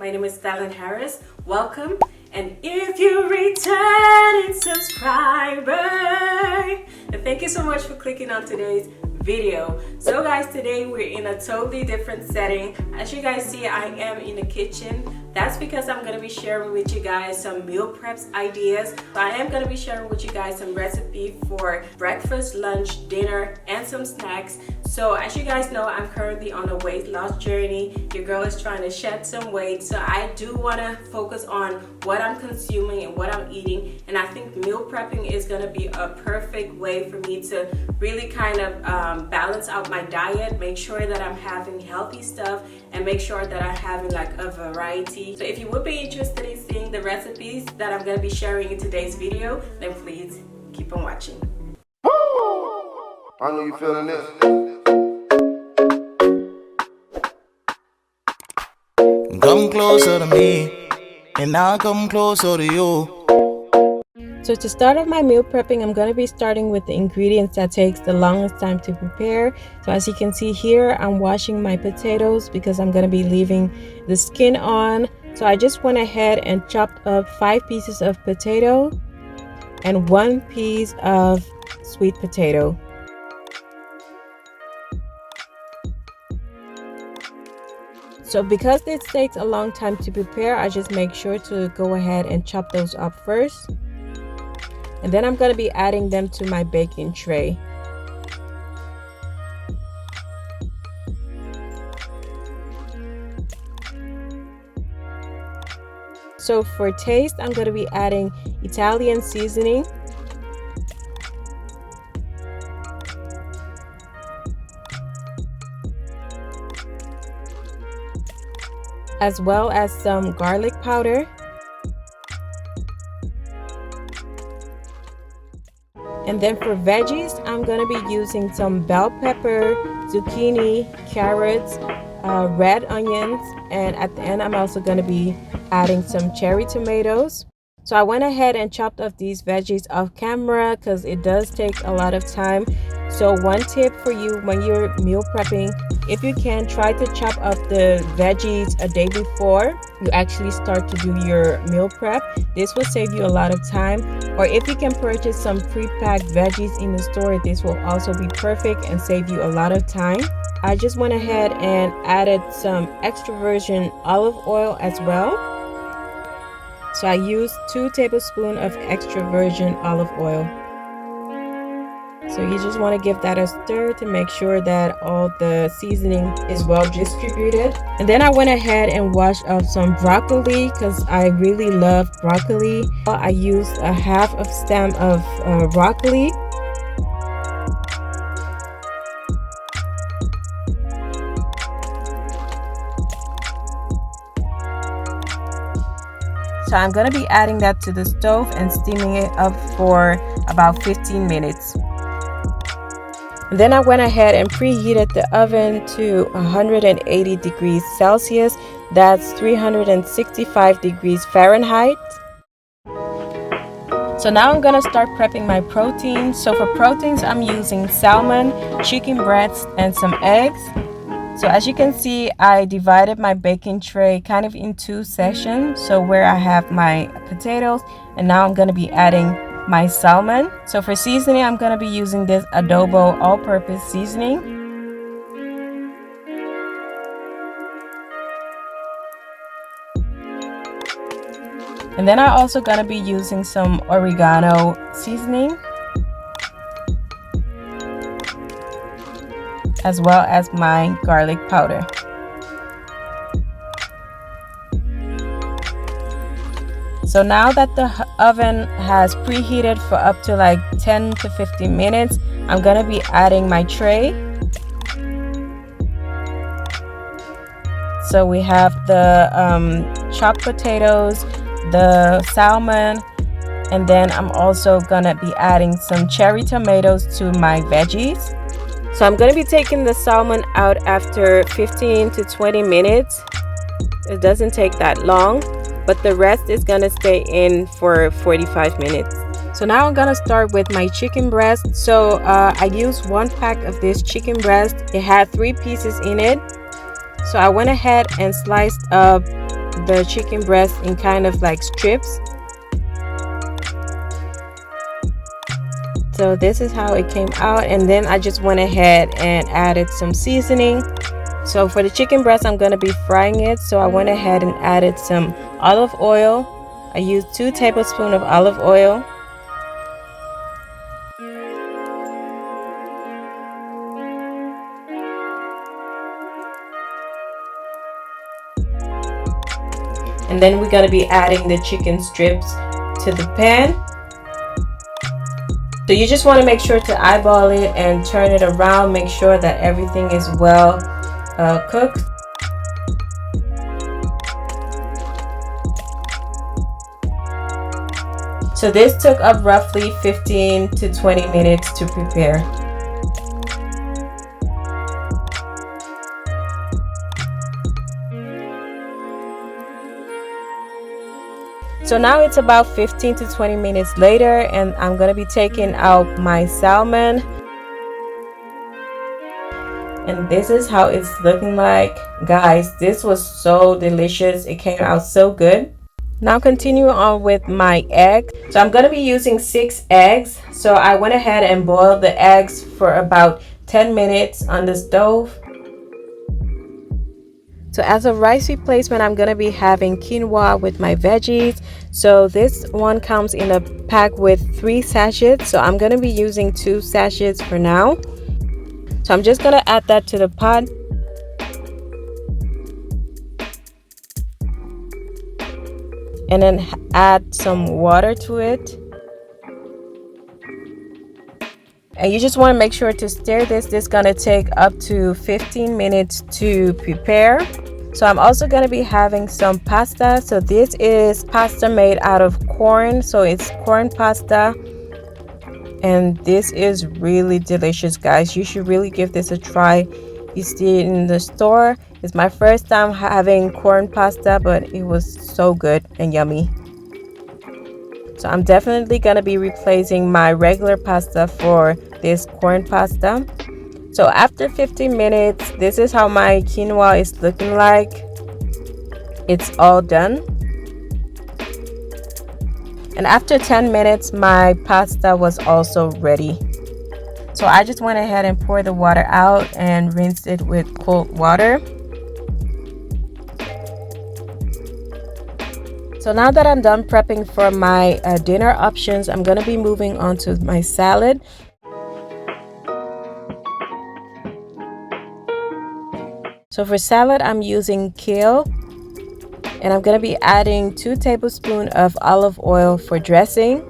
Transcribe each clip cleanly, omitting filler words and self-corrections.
My name is Stanlen Harris. Welcome. And if you're a returning subscriber, and thank you so much for clicking on today's video. So guys, today we're in a totally different setting. As you guys see, I am in the kitchen. That's because I'm going to be sharing with you guys some meal preps ideas. I am going to be sharing with you guys some recipe for breakfast, lunch, dinner, and some snacks. So as you guys know, I'm currently on a weight loss journey. Your girl is trying to shed some weight. So I do want to focus on what I'm consuming and what I'm eating. And I think meal prepping is going to be a perfect way for me to really kind of balance out my diet, make sure that I'm having healthy stuff, and make sure that I'm having like a variety. So if you would be interested in seeing the recipes that I'm going to be sharing in today's video, then please keep on watching. I know you feeling this. Come closer to me, and I'll come closer to you. So to start off my meal prepping, I'm going to be starting with the ingredients that takes the longest time to prepare. So as you can see here, I'm washing my potatoes because I'm going to be leaving the skin on. So I just went ahead and chopped up 5 pieces of potato and 1 piece of sweet potato. So because this takes a long time to prepare, I just make sure to go ahead and chop those up first. And then I'm going to be adding them to my baking tray. So for taste, I'm going to be adding Italian seasoning, as well as some garlic powder. And then for veggies, I'm going to be using some bell pepper, zucchini, carrots, red onions, and at the end I'm also going to be adding some cherry tomatoes. So I went ahead and chopped up these veggies off camera because it does take a lot of time. So one tip for you when you're meal prepping, if you can, try to chop up the veggies a day before you actually start to do your meal prep. This will save you a lot of time. Or if you can purchase some pre-packed veggies in the store, this will also be perfect and save you a lot of time. I just went ahead and added some extra virgin olive oil as well. So I used 2 tablespoons of extra virgin olive oil. So you just want to give that a stir to make sure that all the seasoning is well distributed. And then I went ahead and washed up some broccoli because I really love broccoli. I used a half of stem of broccoli. So I'm going to be adding that to the stove and steaming it up for about 15 minutes. And then I went ahead and preheated the oven to 180 degrees Celsius. That's 365 degrees Fahrenheit. So now I'm going to start prepping my proteins. So for proteins, I'm using salmon, chicken breasts, and some eggs. So as you can see, I divided my baking tray kind of in 2 sections. So where I have my potatoes, and now I'm going to be adding my salmon. So for seasoning, I'm going to be using this adobo all-purpose seasoning. And then I'm also going to be using some oregano seasoning, as well as my garlic powder. So now that the oven has preheated for up to like 10 to 15 minutes, I'm gonna be adding my tray. So we have the chopped potatoes, the salmon, and then I'm also gonna be adding some cherry tomatoes to my veggies. So I'm going to be taking the salmon out after 15 to 20 minutes. It doesn't take that long, but the rest is going to stay in for 45 minutes. So now I'm going to start with my chicken breast. So I used 1 pack of this chicken breast. It had 3 pieces in it. So I went ahead and sliced up the chicken breast in kind of like strips. So this is how it came out, and then I just went ahead and added some seasoning. So for the chicken breast, I'm going to be frying it, so I went ahead and added some olive oil. I used 2 tablespoons of olive oil. And then we're going to be adding the chicken strips to the pan. So you just want to make sure to eyeball it and turn it around. Make sure that everything is well cooked. So this took up roughly 15 to 20 minutes to prepare. So now it's about 15 to 20 minutes later, and I'm going to be taking out my salmon. And this is how it's looking like. Guys, this was so delicious. It came out so good. Now continue on with my egg. So I'm going to be using 6 eggs. So I went ahead and boiled the eggs for about 10 minutes on the stove. So as a rice replacement, I'm going to be having quinoa with my veggies. So this one comes in a pack with 3 sachets. So I'm going to be using 2 sachets for now. So I'm just going to add that to the pot. And then add some water to it. And you just want to make sure to stir this. This is going to take up to 15 minutes to prepare. So I'm also going to be having some pasta. So this is pasta made out of corn. So it's corn pasta. And this is really delicious, guys. You should really give this a try. You see it in the store. It's my first time having corn pasta, but it was so good and yummy. So I'm definitely going to be replacing my regular pasta for this corn pasta. So after 15 minutes, this is how my quinoa is looking like. It's all done. And after 10 minutes, my pasta was also ready. So I just went ahead and poured the water out and rinsed it with cold water. So now that I'm done prepping for my dinner options, I'm going to be moving on to my salad. So for salad, I'm using kale. And I'm going to be adding 2 tablespoons of olive oil for dressing.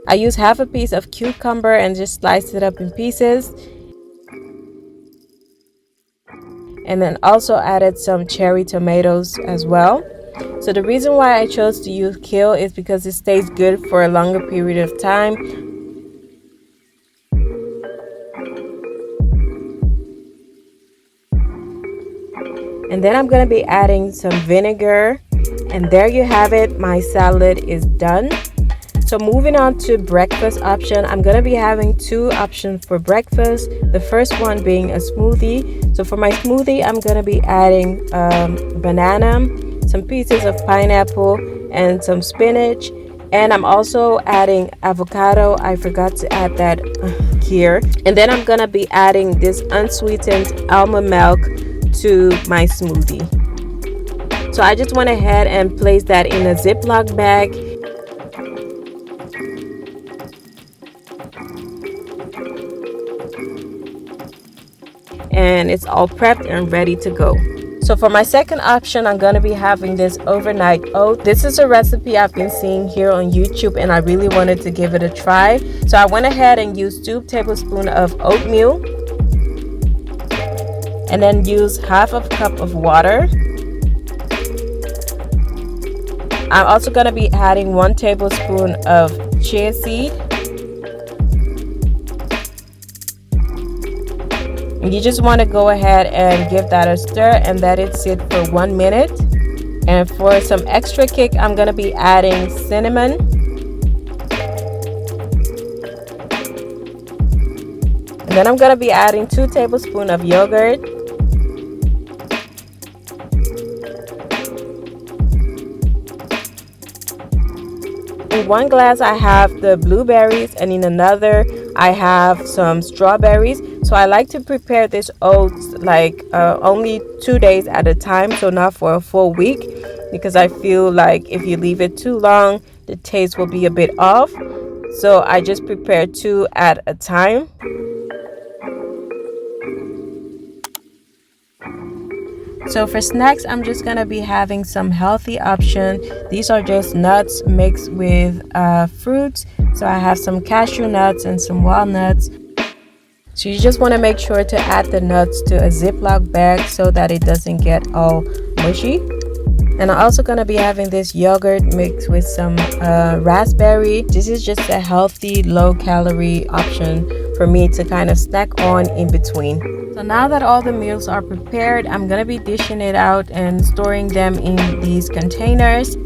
I use half a piece of cucumber and just slice it up in pieces. And then also added some cherry tomatoes as well. So the reason why I chose to use kale is because it stays good for a longer period of time. And then I'm going to be adding some vinegar. And there you have it. My salad is done. So moving on to breakfast option, I'm going to be having 2 options for breakfast. The first one being a smoothie. So for my smoothie, I'm going to be adding banana, some pieces of pineapple, and some spinach. And I'm also adding avocado. I forgot to add that here. And then I'm going to be adding this unsweetened almond milk to my smoothie. So I just went ahead and placed that in a Ziploc bag. And it's all prepped and ready to go. So for my second option, I'm going to be having this overnight oat. This is a recipe I've been seeing here on YouTube, and I really wanted to give it a try. So I went ahead and used 2 tablespoons of oatmeal. And then use half a cup of water. I'm also going to be adding 1 tablespoon of chia seed. And you just want to go ahead and give that a stir and let it sit for 1 minute. And for some extra kick, I'm going to be adding cinnamon. And then I'm going to be adding 2 tablespoons of yogurt. one glass I have the blueberries, and in another I have some strawberries. So I like to prepare this oats like only 2 days at a time, so not for a full week, because I feel like if you leave it too long, the taste will be a bit off. So I just prepare 2 at a time. So for snacks, I'm just gonna be having some healthy option. These are just nuts mixed with fruits. So I have some cashew nuts and some walnuts. So you just want to make sure to add the nuts to a Ziploc bag so that it doesn't get all mushy. And I'm also going to be having this yogurt mixed with some raspberry. This is just a healthy, low-calorie option for me to kind of snack on in between. So now that all the meals are prepared, I'm going to be dishing it out and storing them in these containers.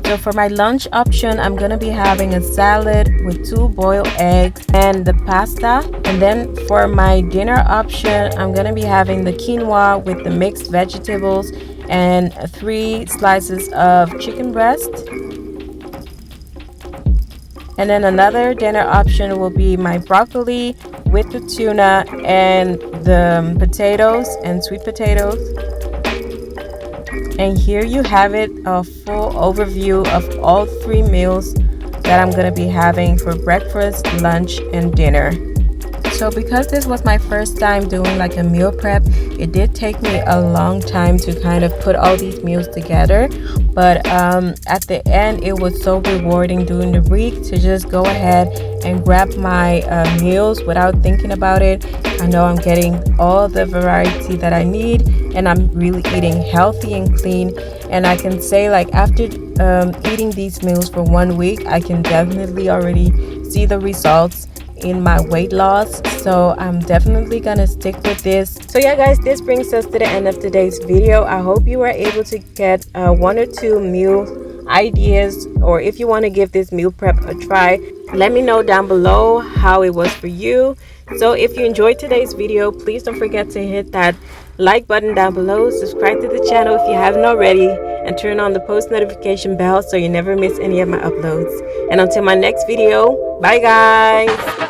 So for my lunch option, I'm going to be having a salad with 2 boiled eggs and the pasta. And then for my dinner option, I'm going to be having the quinoa with the mixed vegetables and 3 slices of chicken breast. And then another dinner option will be my broccoli with the tuna and the potatoes and sweet potatoes. And here you have it, a full overview of all 3 meals that I'm going to be having for breakfast, lunch, and dinner. So because this was my first time doing like a meal prep, it did take me a long time to kind of put all these meals together. But at the end, it was so rewarding during the week to just go ahead and grab my meals without thinking about it. I know I'm getting all the variety that I need, and I'm really eating healthy and clean. And I can say, like, after eating these meals for 1 week, I can definitely already see the results in my weight loss. So I'm definitely gonna stick with this. So yeah guys, this brings us to the end of today's video. I hope you were able to get 1 or 2 meal ideas, or if you want to give this meal prep a try, let me know down below how it was for you. So if you enjoyed today's video, please don't forget to hit that like button down below, subscribe to the channel if you haven't already, and turn on the post notification bell so you never miss any of my uploads. And until my next video, bye guys.